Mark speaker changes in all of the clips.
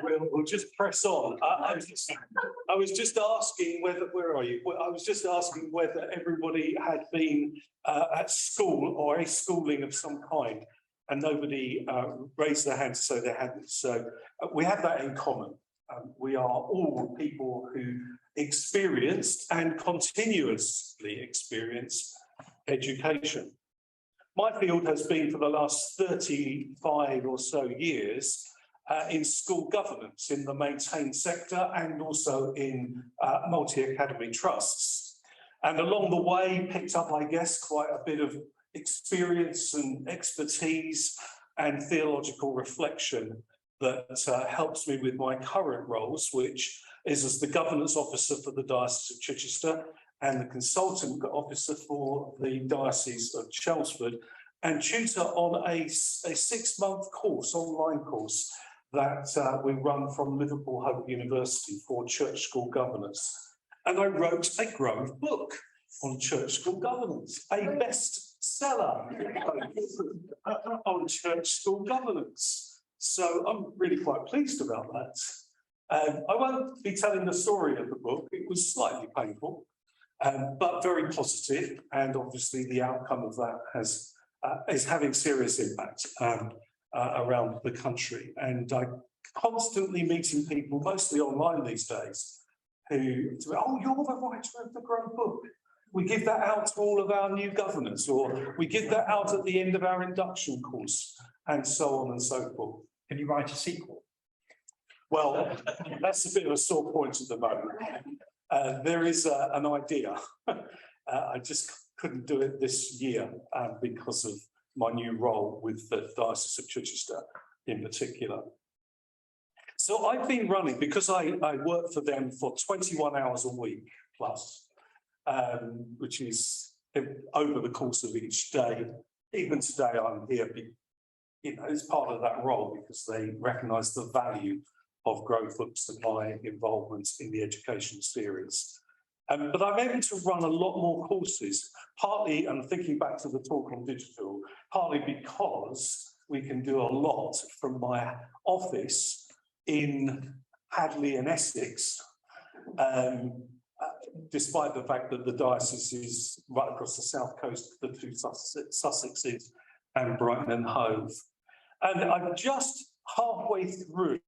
Speaker 1: We'll just press on. I was just asking whether, where are you? Well, I was just asking whether everybody had been at school or a schooling of some kind, and nobody raised their hand to say they hadn't. So we have that in common. We are all people who experienced and continuously experience education. My field has been for the last 35 or so years in school governance in the maintained sector and also in multi-academy trusts. And along the way picked up, I guess, quite a bit of experience and expertise and theological reflection that helps me with my current roles, which is as the governance officer for the Diocese of Chichester and the consultant officer for the Diocese of Chelmsford, and tutor on a 6-month course, online course, that we run from Liverpool Hope University for church school governance. And I wrote a Grove book on church school governance, a bestseller on church school governance. So I'm really quite pleased about that. I won't be telling the story of the book. It was slightly painful, but very positive, and obviously the outcome of that is having serious impact around the country. And I'm constantly meeting people, mostly online these days, who say, "Oh, you're the writer of the Grove book. We give that out to all of our new governors," or "We give that out at the end of our induction course," and so on and so forth.
Speaker 2: Can you write a sequel?
Speaker 1: Well, that's a bit of a sore point at the moment. There is an idea. I just couldn't do it this year because of my new role with the Diocese of Chichester in particular. So I've been running, because I work for them for 21 hours a week plus, which is over the course of each day. Even today I'm here, as part of that role, because they recognise the value of Grove books and my involvement in the education series. But I'm able to run a lot more courses, partly, and thinking back to the talk on digital, partly because we can do a lot from my office in Hadley and Essex, despite the fact that the diocese is right across the south coast, the two Sussexes and Brighton and Hove. And I'm just halfway through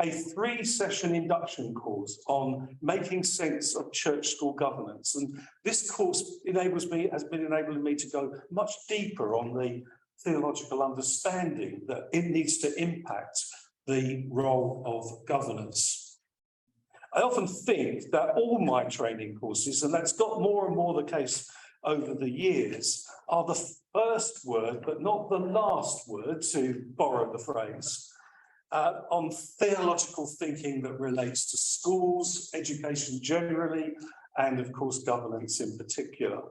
Speaker 1: a 3-session induction course on making sense of church school governance. And this course has been enabling me to go much deeper on the theological understanding that it needs to impact the role of governance. I often think that all my training courses, and that's got more and more the case over the years, are the first word, but not the last word, to borrow the phrase, on theological thinking that relates to schools, education generally, and of course governance in particular.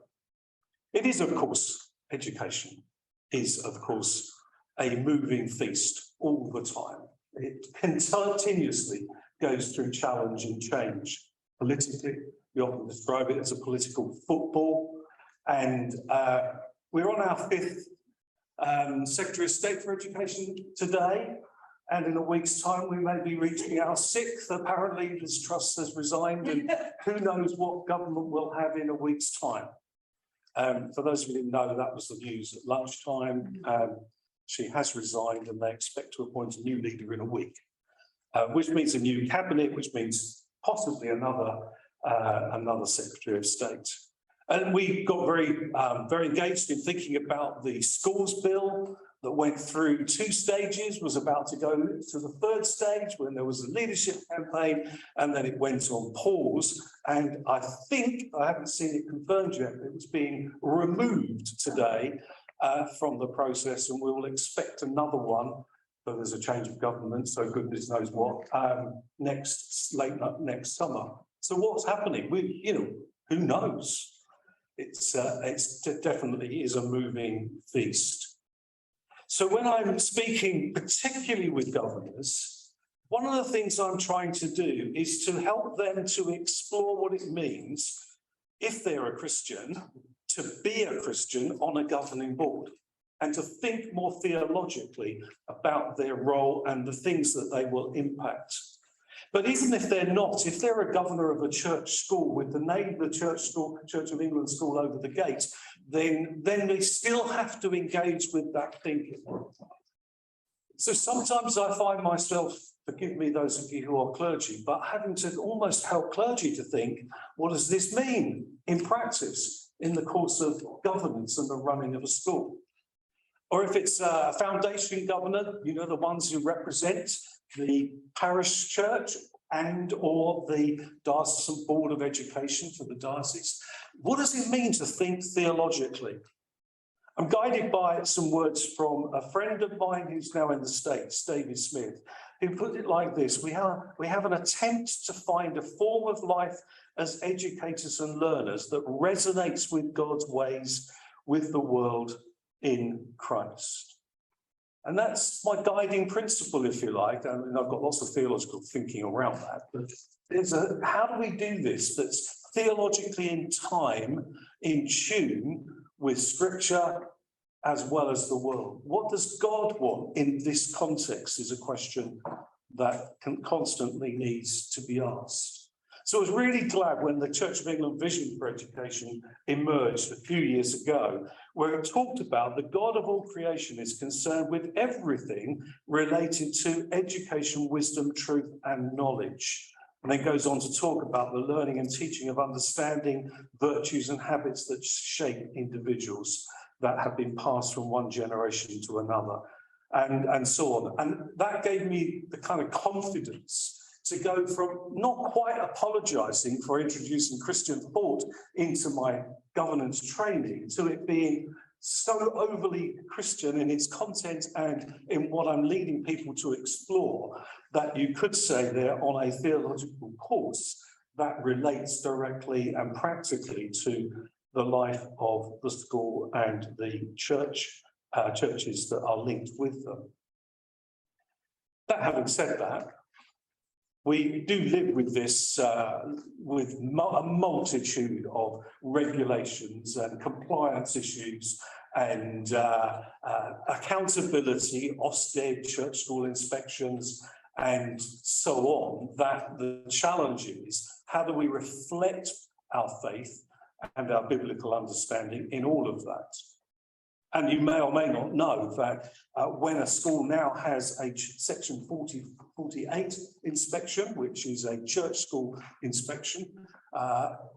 Speaker 1: It is, of course, education is, of course, a moving feast all the time. It continuously goes through challenge and change. Politically, we often describe it as a political football, and we're on our 5th Secretary of State for Education today. And in a week's time, we may be reaching our 6th. Apparently, Liz Truss has resigned, and who knows what government we'll have in a week's time. For those of you who didn't know, that was the news at lunchtime. She has resigned, and they expect to appoint a new leader in a week, which means a new cabinet, which means possibly another Secretary of State. And we got very engaged in thinking about the schools bill that went through 2 stages, was about to go to the 3rd stage when there was a leadership campaign, and then it went on pause. And I think, I haven't seen it confirmed yet, it was being removed today from the process, and we will expect another one, but there's a change of government, so goodness knows what, late next summer. So what's happening? Who knows? It's definitely is a moving feast. So when I'm speaking particularly with governors, one of the things I'm trying to do is to help them to explore what it means, if they're a Christian, to be a Christian on a governing board. and to think more theologically about their role and the things that they will impact. But even if they're not, if they're a governor of a church school with the name of the Church of England school over the gate, then they still have to engage with that thinking. So sometimes I find myself, forgive me those of you who are clergy, but having to almost help clergy to think, what does this mean in practice in the course of governance and the running of a school? Or if it's a foundation governor, you know, the ones who represent the parish church and or the diocesan board of education for the diocese. What does it mean to think theologically? I'm guided by some words from a friend of mine who's now in the States, David Smith, who put it like this: we have an attempt to find a form of life as educators and learners that resonates with God's ways, with the world in Christ. And that's my guiding principle, if you like. I mean, I've got lots of theological thinking around that, but how do we do this that's theologically in time, in tune with Scripture as well as the world? What does God want in this context is a question that constantly needs to be asked. So I was really glad when the Church of England Vision for Education emerged a few years ago, where it talked about the God of all creation is concerned with everything related to education, wisdom, truth, and knowledge. And then goes on to talk about the learning and teaching of understanding, virtues, and habits that shape individuals that have been passed from one generation to another, and so on. And that gave me the kind of confidence to go from not quite apologising for introducing Christian thought into my governance training to it being so overly Christian in its content and in what I'm leading people to explore that you could say they're on a theological course that relates directly and practically to the life of the school and the churches that are linked with them. That having said that, we do live with this, with a multitude of regulations and compliance issues and accountability, Ofsted, church school inspections, and so on, that the challenge is, how do we reflect our faith and our biblical understanding in all of that? And you may or may not know that when a school now has a section 48 inspection, which is a church school inspection,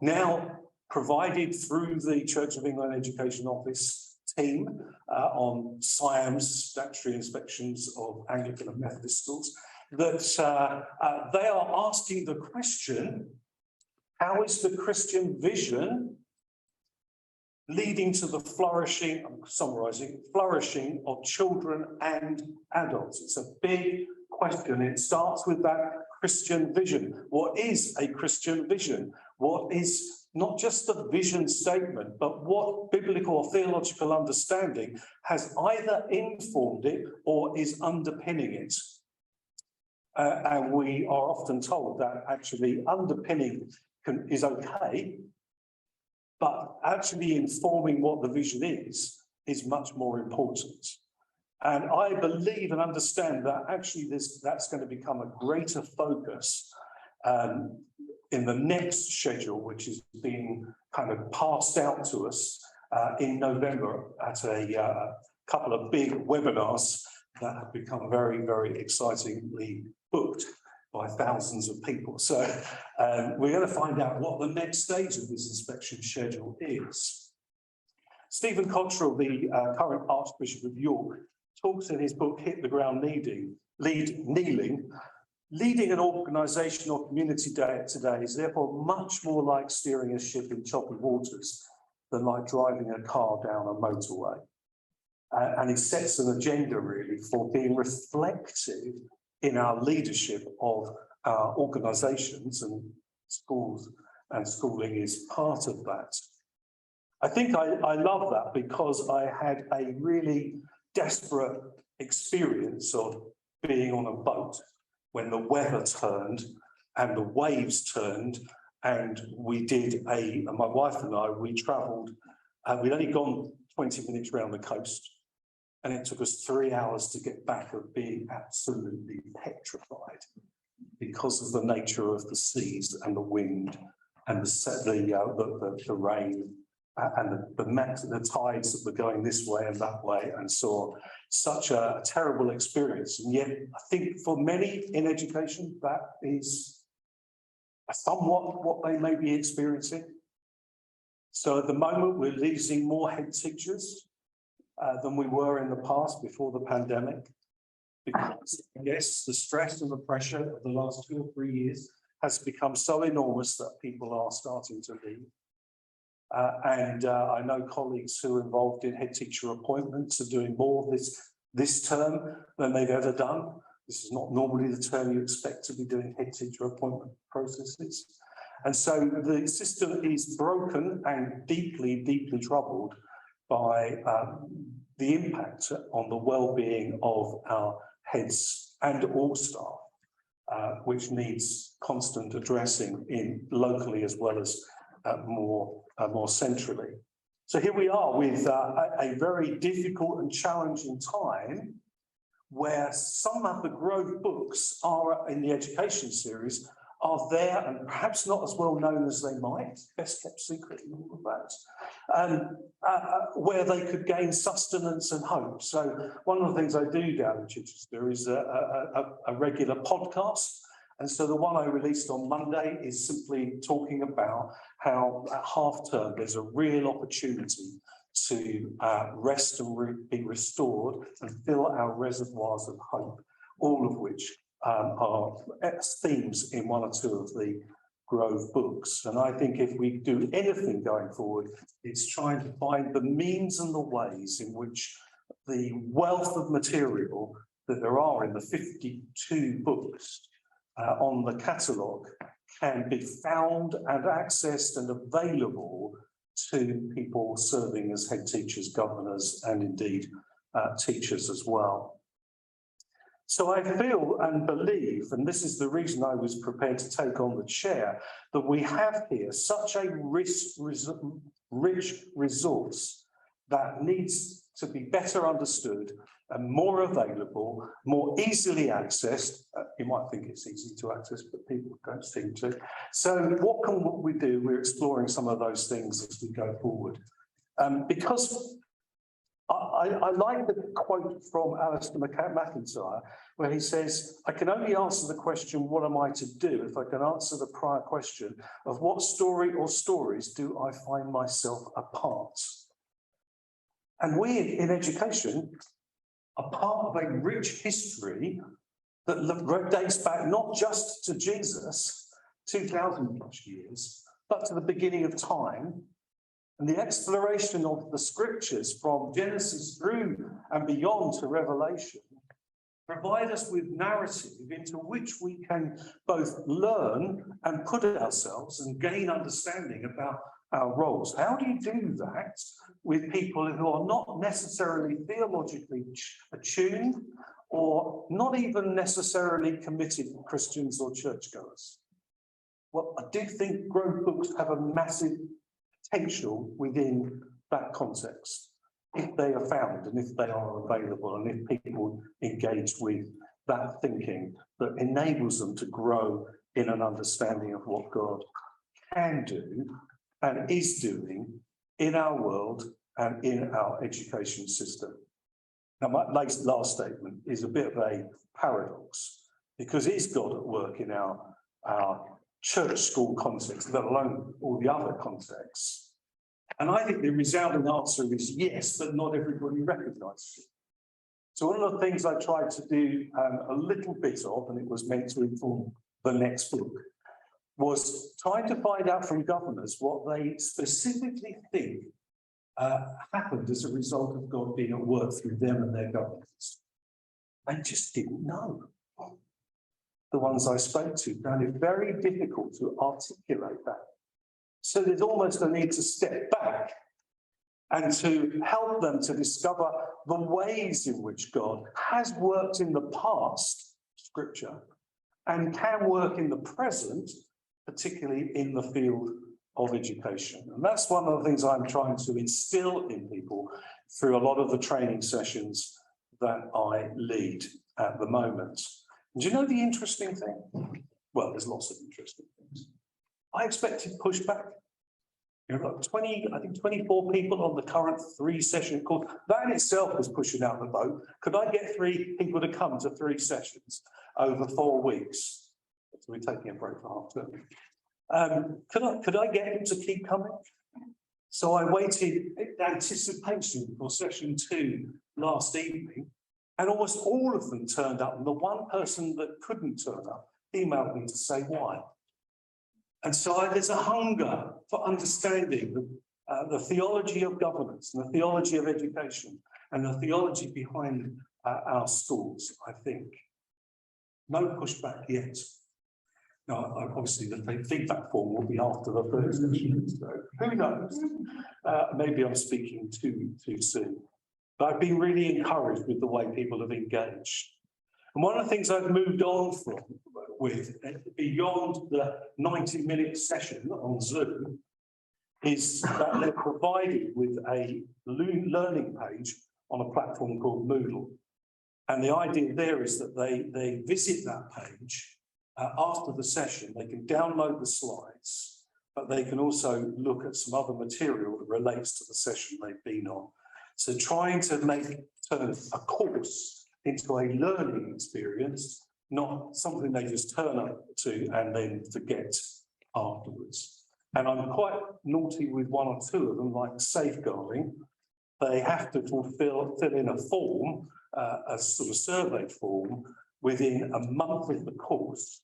Speaker 1: now provided through the Church of England Education Office team on SIAM's statutory inspections of Anglican and Methodist schools, that they are asking the question, how is the Christian vision leading to the flourishing, I'm summarising, flourishing of children and adults? It's a big question. It starts with that Christian vision. What is a Christian vision? What is not just the vision statement, but what biblical or theological understanding has either informed it or is underpinning it? And we are often told that actually underpinning is okay, but actually informing what the vision is much more important. And I believe and understand that actually that's going to become a greater focus in the next schedule, which is being kind of passed out to us in November at a couple of big webinars that have become very, very excitingly booked by thousands of people. So we're going to find out what the next stage of this inspection schedule is. Stephen Cottrell, the current Archbishop of York, talks in his book, Hit the Ground Kneeling, leading an organisation or community day today is therefore much more like steering a ship in choppy waters than like driving a car down a motorway. And it sets an agenda really for being reflective in our leadership of our organisations, and schools and schooling is part of that. I think I love that because I had a really desperate experience of being on a boat when the weather turned and the waves turned, and we did my wife and I, we travelled, we'd only gone 20 minutes around the coast, And it took us 3 hours to get back of being absolutely petrified because of the nature of the seas and the wind and the rain and the tides that were going this way and that way and so on. Such a terrible experience. And yet, I think for many in education, that is somewhat what they may be experiencing. So at the moment, we're losing more head teachers than we were in the past before the pandemic, because yes, the stress and the pressure of the last 2 or 3 years has become so enormous that people are starting to leave. I know colleagues who are involved in head teacher appointments are doing more this term than they've ever done. This is not normally the term you expect to be doing head teacher appointment processes. And so the system is broken and deeply, deeply troubled by the impact on the well-being of our heads and all staff, which needs constant addressing locally as well as more centrally. So here we are with a very difficult and challenging time where some of the growth books are in the education series are there and perhaps not as well known as they might, best kept secret and all of that, where they could gain sustenance and hope. So one of the things I do down in Chichester is a regular podcast. And so the one I released on Monday is simply talking about how at half term there's a real opportunity to rest and be restored and fill our reservoirs of hope, all of which are themes in 1 or 2 of the Grove books. And I think if we do anything going forward, it's trying to find the means and the ways in which the wealth of material that there are in the 52 books on the catalogue can be found and accessed and available to people serving as head teachers, governors, and indeed teachers as well. So I feel and believe, and this is the reason I was prepared to take on the chair, that we have here such a rich resource that needs to be better understood and more available, more easily accessed. You might think it's easy to access, but people don't seem to. So what can we do? We're exploring some of those things as we go forward. Because I like the quote from Alistair McIntyre, where he says, I can only answer the question, what am I to do, if I can answer the prior question of what story or stories do I find myself a part? And we in education are part of a rich history that dates back not just to Jesus, 2,000 plus years, but to the beginning of time. And the exploration of the scriptures from Genesis through and beyond to Revelation provide us with narrative into which we can both learn and put ourselves and gain understanding about our roles. How do you do that with people who are not necessarily theologically attuned or not even necessarily committed Christians or churchgoers? Well, I do think growth books have a massive potential within that context, if they are found and if they are available and if people engage with that thinking that enables them to grow in an understanding of what God can do and is doing in our world and in our education system. Now, my last statement is a bit of a paradox, because is God at work in our church school context, let alone all the other contexts? And I think the resounding answer is yes, but not everybody recognises it. So one of the things I tried to do a little bit of, and it was meant to inform the next book, was trying to find out from governors what they specifically think happened as a result of God being at work through them and their governments. They just didn't know. The ones I spoke to found it very difficult to articulate that. So there's almost a need to step back and to help them to discover the ways in which God has worked in the past, Scripture, and can work in the present, particularly in the field of education. And that's one of the things I'm trying to instill in people through a lot of the training sessions that I lead at the moment. And do you know the interesting thing? Well, there's lots of interesting things. I expected pushback. You know, like 24 people on the current 3-session course. That in itself was pushing out the boat. Could I get 3 people to come to 3 sessions over 4 weeks? So we're taking a break for half term. Could I get him to keep coming? So I waited in anticipation for session 2 last evening, and almost all of them turned up. And the one person that couldn't turn up emailed me to say why. And so there's a hunger for understanding the theology of governance and the theology of education and the theology behind our schools, I think. No pushback yet. Now, obviously, the feedback form will be after the first session, so who knows? Maybe I'm speaking too soon. But I've been really encouraged with the way people have engaged. And one of the things I've moved on from with, beyond the 90-minute session on Zoom, is that they're provided with a learning page on a platform called Moodle. And the idea there is that they visit that page after the session. They can download the slides, but they can also look at some other material that relates to the session they've been on. So trying to turn a course into a learning experience, not something they just turn up to and then forget afterwards. And I'm quite naughty with 1 or 2 of them, like safeguarding. They have to fill in a form, a sort of survey form, within a month of the course.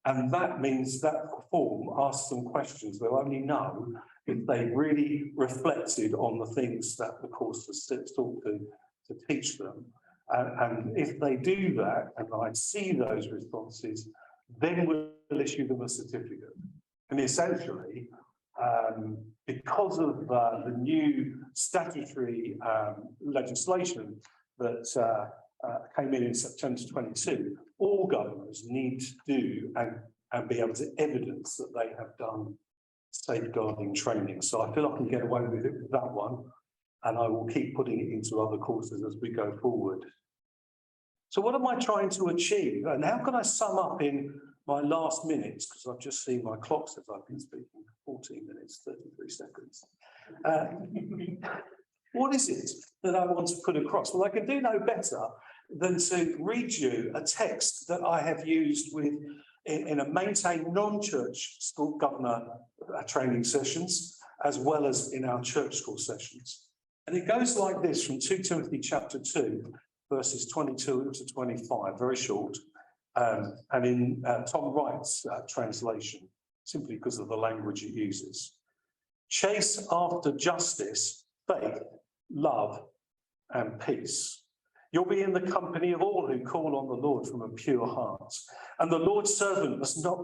Speaker 1: And that means that form asks them questions they'll only know if they really reflected on the things that the course was sought to teach them. And if they do that, and I see those responses, then we'll issue them a certificate. And essentially, because of the new statutory legislation that came in September 22, all governors need to do and be able to evidence that they have done safeguarding training. So I feel I can get away with it with that one, and I will keep putting it into other courses as we go forward. So what am I trying to achieve? And how can I sum up in my last minutes, because I've just seen my clock says I've been speaking 14 minutes, 33 seconds. What is it that I want to put across? Well, I can do no better than to read you a text that I have used in a maintained non-church school governor training sessions, as well as in our church school sessions. And it goes like this from 2 Timothy chapter 2, verses 22 to 25, very short. And in Tom Wright's translation, simply because of the language it uses. Chase after justice, faith, love, and peace. You'll be in the company of all who call on the Lord from a pure heart. And the Lord's servant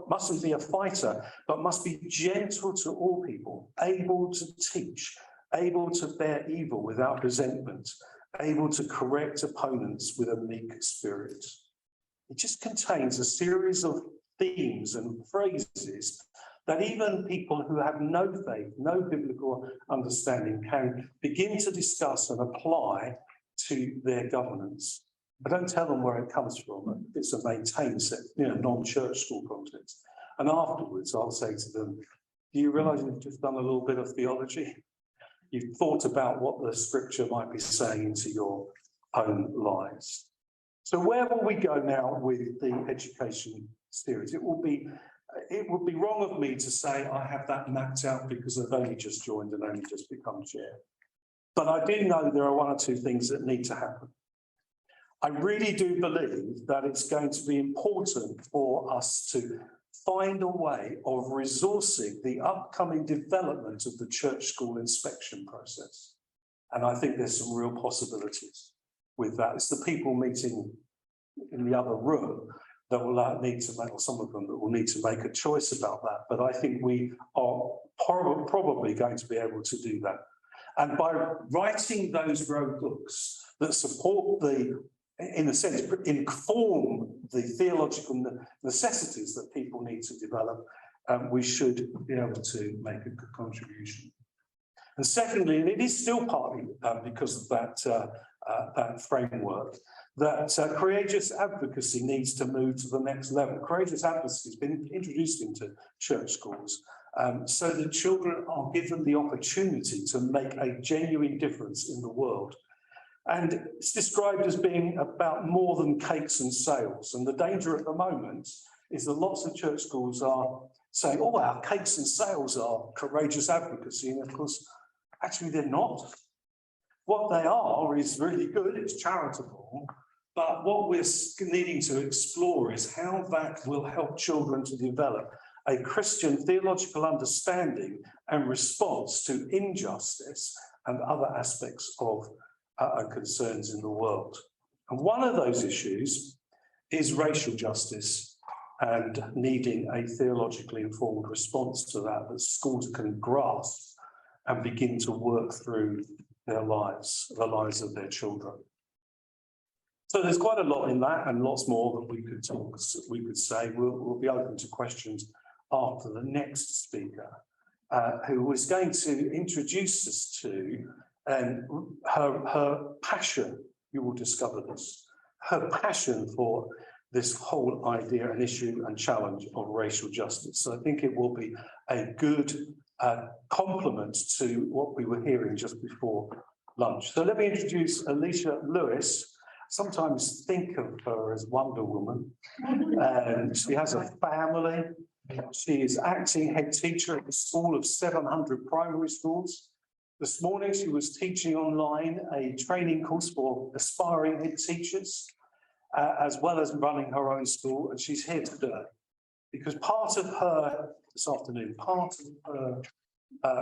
Speaker 1: mustn't be a fighter, but must be gentle to all people, able to teach, able to bear evil without resentment, able to correct opponents with a meek spirit. It just contains a series of themes and phrases that even people who have no faith, no biblical understanding, can begin to discuss and apply to their governance. I don't tell them where it comes from. It's a maintained set, non-church school context. And afterwards, I'll say to them, do you realise you've just done a little bit of theology? You've thought about what the scripture might be saying into your own lives. So where will we go now with the education series? It would be wrong of me to say I have that mapped out because I've only just joined and only just become chair. But I do know there are 1 or 2 things that need to happen. I really do believe that it's going to be important for us to find a way of resourcing the upcoming development of the church school inspection process. And I think there's some real possibilities with that. It's the people meeting in the other room that will need to make, or some of them that will need to make a choice about that. But I think we are probably going to be able to do that. And by writing those road books that support in a sense, inform the theological necessities that people need to develop, we should be able to make a good contribution. And secondly, and it is still partly because of that framework, that courageous advocacy needs to move to the next level. Courageous advocacy has been introduced into church schools so that children are given the opportunity to make a genuine difference in the world. And it's described as being about more than cakes and sales. And the danger at the moment is that lots of church schools are saying, oh, our cakes and sales are courageous advocacy. And of course, actually, they're not. What they are is really good, it's charitable. But what we're needing to explore is how that will help children to develop a Christian theological understanding and response to injustice and other aspects of concerns in the world. And one of those issues is racial justice and needing a theologically informed response to that schools can grasp and begin to work through their lives, the lives of their children. So there's quite a lot in that and lots more that we could say. We'll be open to questions after the next speaker, who was going to introduce us to her passion, you will discover this, her passion for this whole idea and issue and challenge of racial justice. So I think it will be a good complement to what we were hearing just before lunch. So let me introduce Aliesha Lewis. Sometimes think of her as Wonder Woman. And she has a family. She is acting head teacher at a school of 700 primary schools. This morning, she was teaching online a training course for aspiring head teachers, as well as running her own school. And she's here today because part of her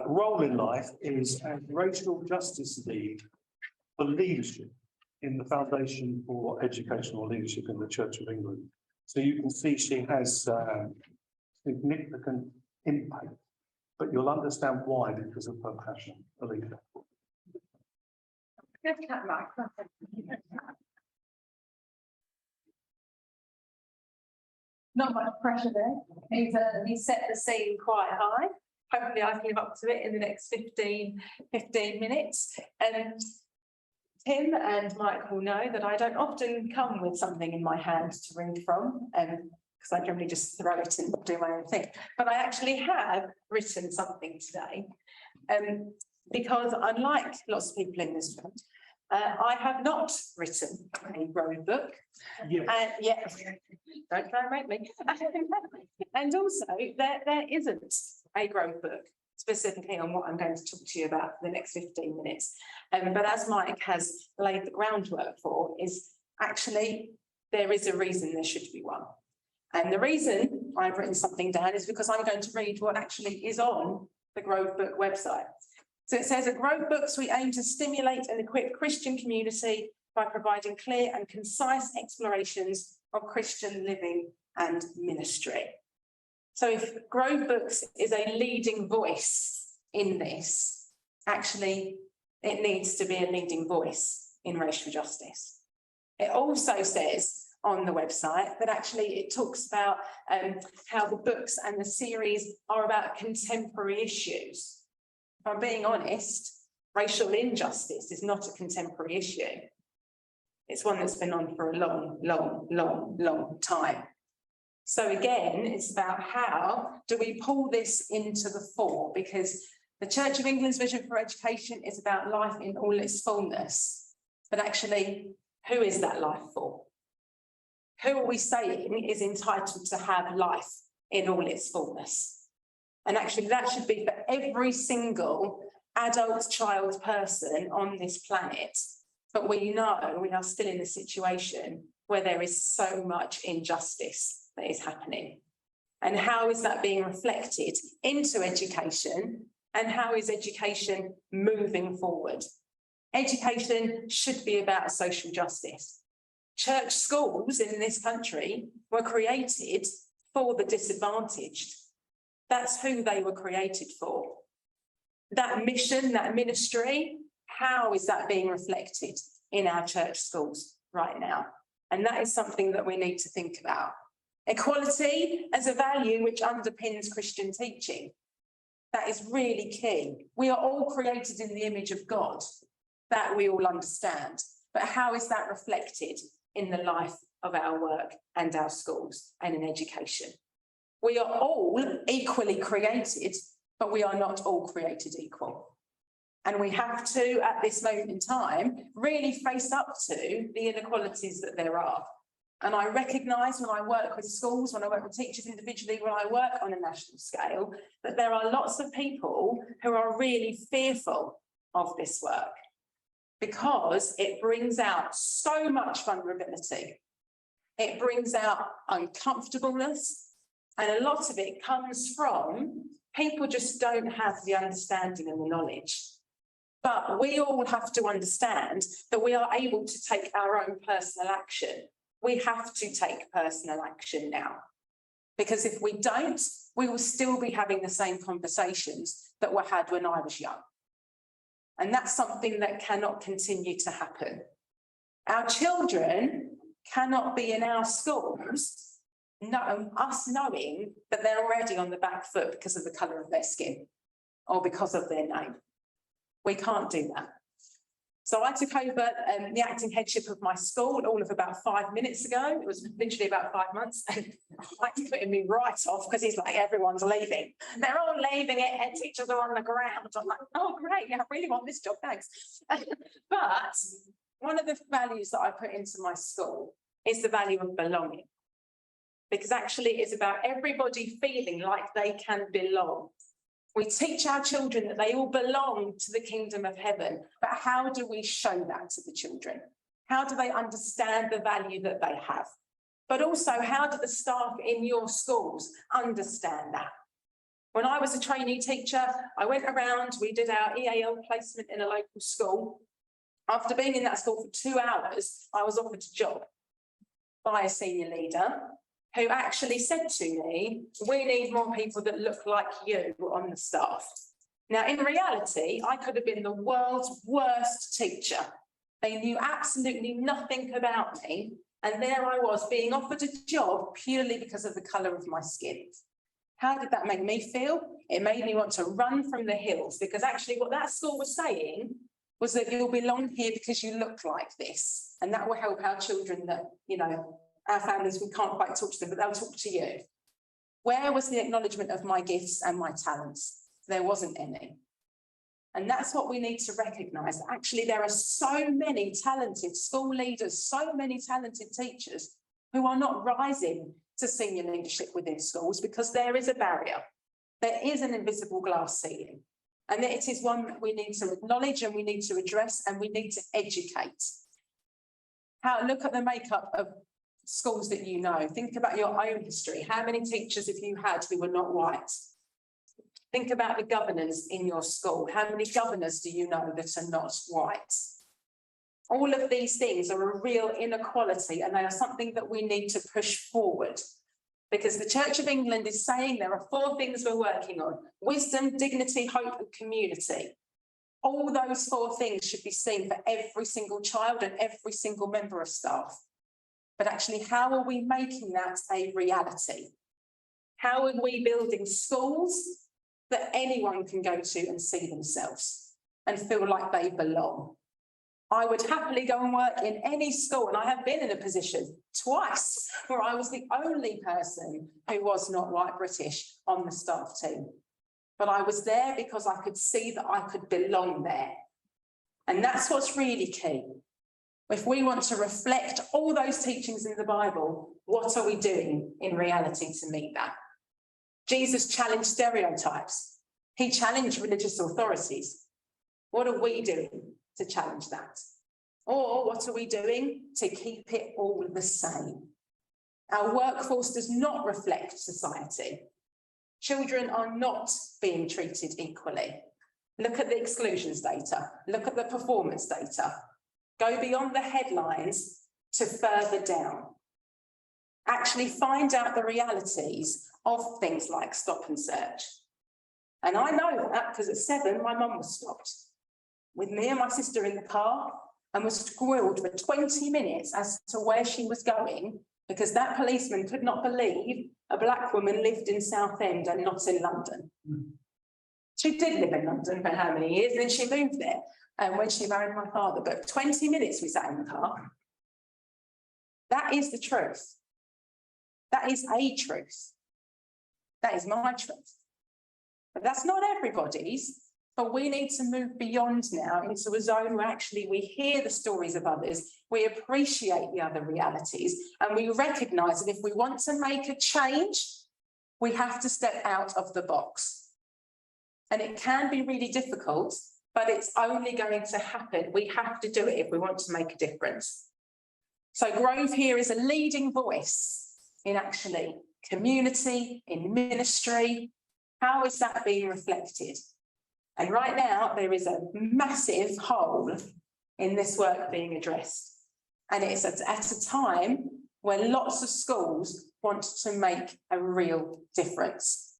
Speaker 1: role in life is as racial justice lead for leadership in the Foundation for Educational Leadership in the Church of England. So you can see she has significant impact, but you'll understand why because of her passion. Aleisha.
Speaker 2: Not much pressure there. He set the scene quite high. Hopefully I can live up to it in the next 15 minutes. Tim and Mike will know that I don't often come with something in my hand to read from, because I generally just throw it and do my own thing. But I actually have written something today, because unlike lots of people in this room, I have not written a road book.
Speaker 1: Yes.
Speaker 2: Don't try and make me. And also, there isn't a growth book specifically on what I'm going to talk to you about for the next 15 minutes. But as Mike has laid the groundwork for, is actually there is a reason there should be one. And the reason I've written something down is because I'm going to read what actually is on the Growth Book website. So it says, at Growth Books, we aim to stimulate and equip Christian community by providing clear and concise explorations of Christian living and ministry. So if Growth Books is a leading voice in this, actually, it needs to be a leading voice in racial justice. It also says on the website that actually it talks about how the books and the series are about contemporary issues. If I'm being honest, racial injustice is not a contemporary issue. It's one that's been on for a long time. So again, it's about how do we pull this into the fore, because the Church of England's vision for education is about life in all its fullness. But actually, who is that life for? Who are we saying is entitled to have life in all its fullness? And actually, that should be for every single adult, child, person on this planet. But we know we are still in a situation where there is so much injustice that is happening. And how is that being reflected into education? And how is education moving forward? Education should be about social justice. Church schools in this country were created for the disadvantaged. That's who they were created for. That mission, that ministry, how is that being reflected in our church schools right now? And that is something that we need to think about. Equality as a value which underpins Christian teaching. That is really key. We are all created in the image of God. That we all understand. But how is that reflected in the life of our work and our schools and in education? We are all equally created, but we are not all created equal. And we have to, at this moment in time, really face up to the inequalities that there are. And I recognise when I work with schools, when I work with teachers individually, when I work on a national scale, that there are lots of people who are really fearful of this work because it brings out so much vulnerability. It brings out uncomfortableness, and a lot of it comes from people just don't have the understanding and the knowledge. But we all have to understand that we are able to take our own personal action. We have to take personal action now, because if we don't, we will still be having the same conversations that were had when I was young. And that's something that cannot continue to happen. Our children cannot be in our schools, us knowing that they're already on the back foot because of the colour of their skin or because of their name. We can't do that. So I took over the acting headship of my school all of about 5 minutes ago. It was literally about 5 months. And Mike's putting me right off because he's like, everyone's leaving. They're all leaving it, head teachers are on the ground. I'm like, oh, great, yeah, I really want this job, thanks. But one of the values that I put into my school is the value of belonging. Because actually it's about everybody feeling like they can belong. We teach our children that they all belong to the kingdom of heaven, but how do we show that to the children? How do they understand the value that they have? But also, how do the staff in your schools understand that? When I was a trainee teacher, I went around, we did our EAL placement in a local school. After being in that school for 2 hours, I was offered a job by a senior leader who actually said to me, we need more people that look like you on the staff. Now, in reality, I could have been the world's worst teacher. They knew absolutely nothing about me. And there I was being offered a job purely because of the colour of my skin. How did that make me feel? It made me want to run from the hills, because actually what that school was saying was that you'll belong here because you look like this. And that will help our children that, you know, our families, we can't quite talk to them, but they'll talk to you. Where was the acknowledgement of my gifts and my talents? There wasn't any. And that's what we need to recognise. Actually, there are so many talented school leaders, so many talented teachers who are not rising to senior leadership within schools because there is a barrier. There is an invisible glass ceiling. And it is one that we need to acknowledge and we need to address and we need to educate. Look at the makeup of schools that you know. Think about your own history. How many teachers have you had who were not white? Think about the governors in your school. How many governors do you know that are not white? All of these things are a real inequality, and they are something that we need to push forward, because the Church of England is saying there are 4 things we're working on: wisdom, dignity, hope, and community. All those 4 things should be seen for every single child and every single member of staff. But actually, how are we making that a reality? How are we building schools that anyone can go to and see themselves and feel like they belong? I would happily go and work in any school, and I have been in a position twice where I was the only person who was not white British on the staff team. But I was there because I could see that I could belong there. And that's what's really key. If we want to reflect all those teachings in the Bible, what are we doing in reality to meet that? Jesus challenged stereotypes. He challenged religious authorities. What are we doing to challenge that? Or what are we doing to keep it all the same? Our workforce does not reflect society. Children are not being treated equally. Look at the exclusions data. Look at the performance data. Go beyond the headlines to further down. Actually find out the realities of things like stop and search. And I know that because at 7, my mum was stopped with me and my sister in the car and was grilled for 20 minutes as to where she was going, because that policeman could not believe a black woman lived in Southend and not in London. She did live in London for how many years, and then she moved there when she married my father. But 20 minutes we sat in the car. That is the truth. That is a truth. That is my truth. But that's not everybody's. But we need to move beyond now into a zone where actually we hear the stories of others, we appreciate the other realities, and we recognise that if we want to make a change, we have to step out of the box. And it can be really difficult, but it's only going to happen. We have to do it if we want to make a difference. So Grove here is a leading voice in actually community, in ministry. How is that being reflected? And right now, there is a massive hole in this work being addressed. And it's at a time where lots of schools want to make a real difference.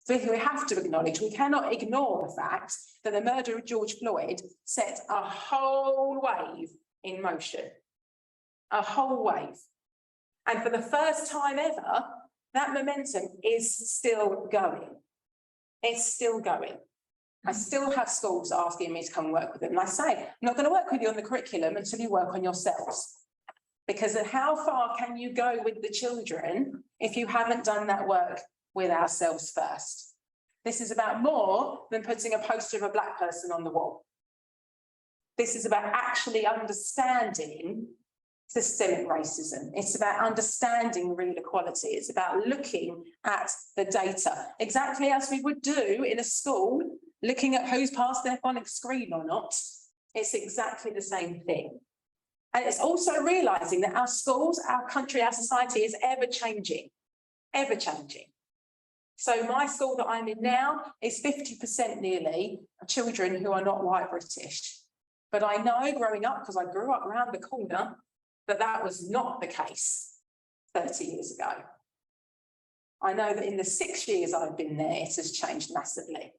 Speaker 2: So we have to acknowledge, we cannot ignore the fact that the murder of George Floyd set a whole wave in motion. A whole wave. And for the first time ever, that momentum is still going. It's still going. I still have schools asking me to come and work with them. And I say, I'm not going to work with you on the curriculum until you work on yourselves. Because how far can you go with the children if you haven't done that work with ourselves first? This is about more than putting a poster of a black person on the wall. This is about actually understanding systemic racism. It's about understanding real equality. It's about looking at the data, exactly as we would do in a school, looking at who's passed their phonics screen or not. It's exactly the same thing. And it's also realising that our schools, our country, our society is ever changing, ever changing. So my school that I'm in now is 50% nearly of children who are not white British. But I know growing up, because I grew up around the corner, that was not the case 30 years ago. I know that in the 6 years I've been there, it has changed massively.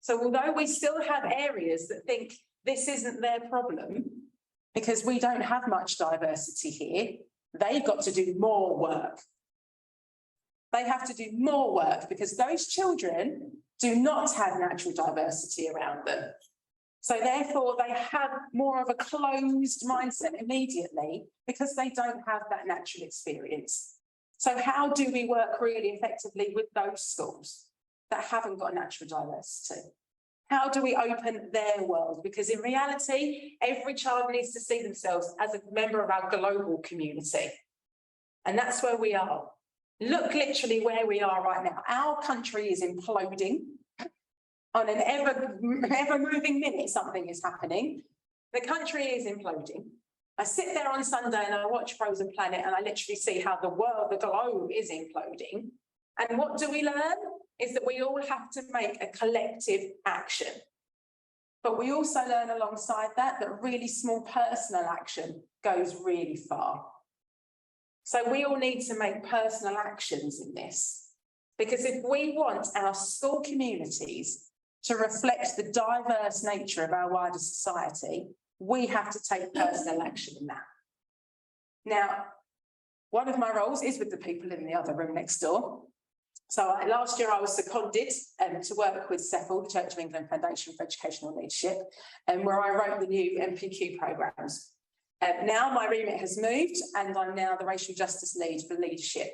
Speaker 2: So although we still have areas that think this isn't their problem, because we don't have much diversity here, they've got to do more work. They have to do more work because those children do not have natural diversity around them. So therefore, they have more of a closed mindset immediately because they don't have that natural experience. So how do we work really effectively with those schools that haven't got natural diversity? How do we open their world? Because in reality, every child needs to see themselves as a member of our global community. And that's where we are. Look literally where we are right now. Our country is imploding. On an ever-moving minute, something is happening. The country is imploding. I sit there on Sunday and I watch Frozen Planet and I literally see how the world, the globe is imploding. And what do we learn? Is that we all have to make a collective action. But we also learn alongside that really small personal action goes really far. So we all need to make personal actions in this. Because if we want our school communities to reflect the diverse nature of our wider society, we have to take personal action in that. Now, one of my roles is with the people in the other room next door. So last year I was seconded to work with CEFL, the Church of England Foundation for Educational Leadership, where I wrote the new MPQ programmes. Now my remit has moved and I'm now the Racial Justice Lead for Leadership,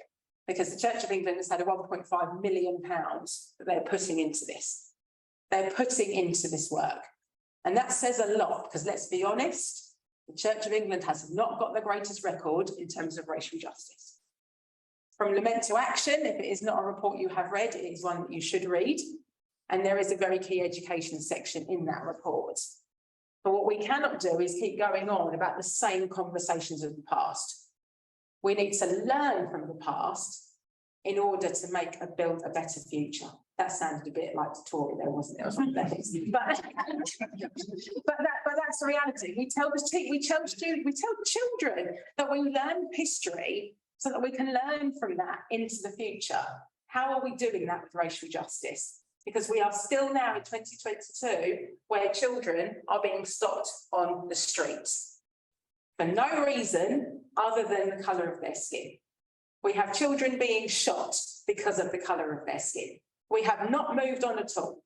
Speaker 2: because the Church of England has had a £1.5 million that they're putting into this. They're putting into this work. And that says a lot, because let's be honest, the Church of England has not got the greatest record in terms of racial justice. From Lament to Action, if it is not a report you have read, it is one that you should read. And there is a very key education section in that report. But what we cannot do is keep going on about the same conversations of the past. We need to learn from the past in order to build a better future. That sounded a bit like the Tory there, wasn't it? Or something like that. But that's the reality. We tell the children that we learn history so that we can learn from that into the future. How are we doing that with racial justice? Because we are still now in 2022 where children are being stopped on the streets for no reason other than the colour of their skin. We have children being shot because of the colour of their skin. We have not moved on at all.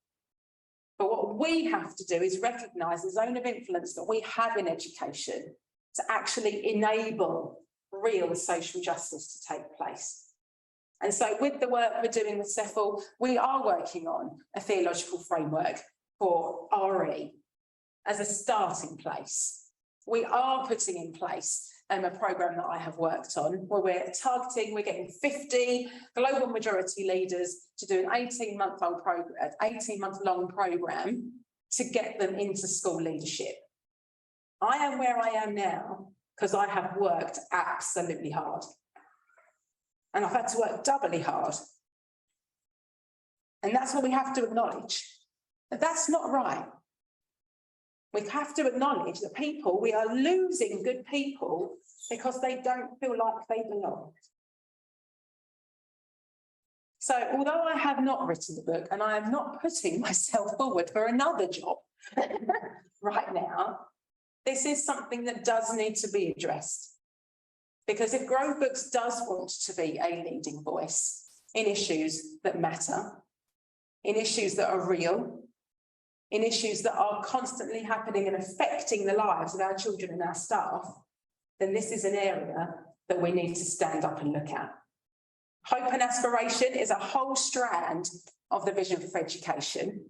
Speaker 2: But what we have to do is recognise the zone of influence that we have in education to actually enable real social justice to take place. And so with the work we're doing with CEFL, we are working on a theological framework for RE as a starting place. We are putting in place a programme that I have worked on where we're getting 50 global majority leaders to do an 18-month-long programme to get them into school leadership. I am where I am now because I have worked absolutely hard. And I've had to work doubly hard. And that's what we have to acknowledge. But that's not right. We have to acknowledge that we are losing good people because they don't feel like they belong. So although I have not written the book and I am not putting myself forward for another job right now, this is something that does need to be addressed. Because if Grove Books does want to be a leading voice in issues that matter, in issues that are real, in issues that are constantly happening and affecting the lives of our children and our staff, then this is an area that we need to stand up and look at. Hope and aspiration is a whole strand of the vision for education.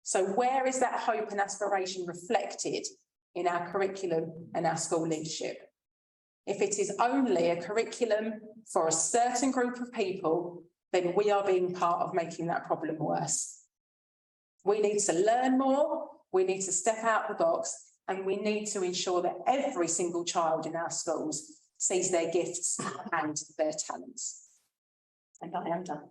Speaker 2: So where is that hope and aspiration reflected in our curriculum and our school leadership? If it is only a curriculum for a certain group of people, then we are being part of making that problem worse. We need to learn more, we need to step out the box, and we need to ensure that every single child in our schools sees their gifts and their talents. And I am done.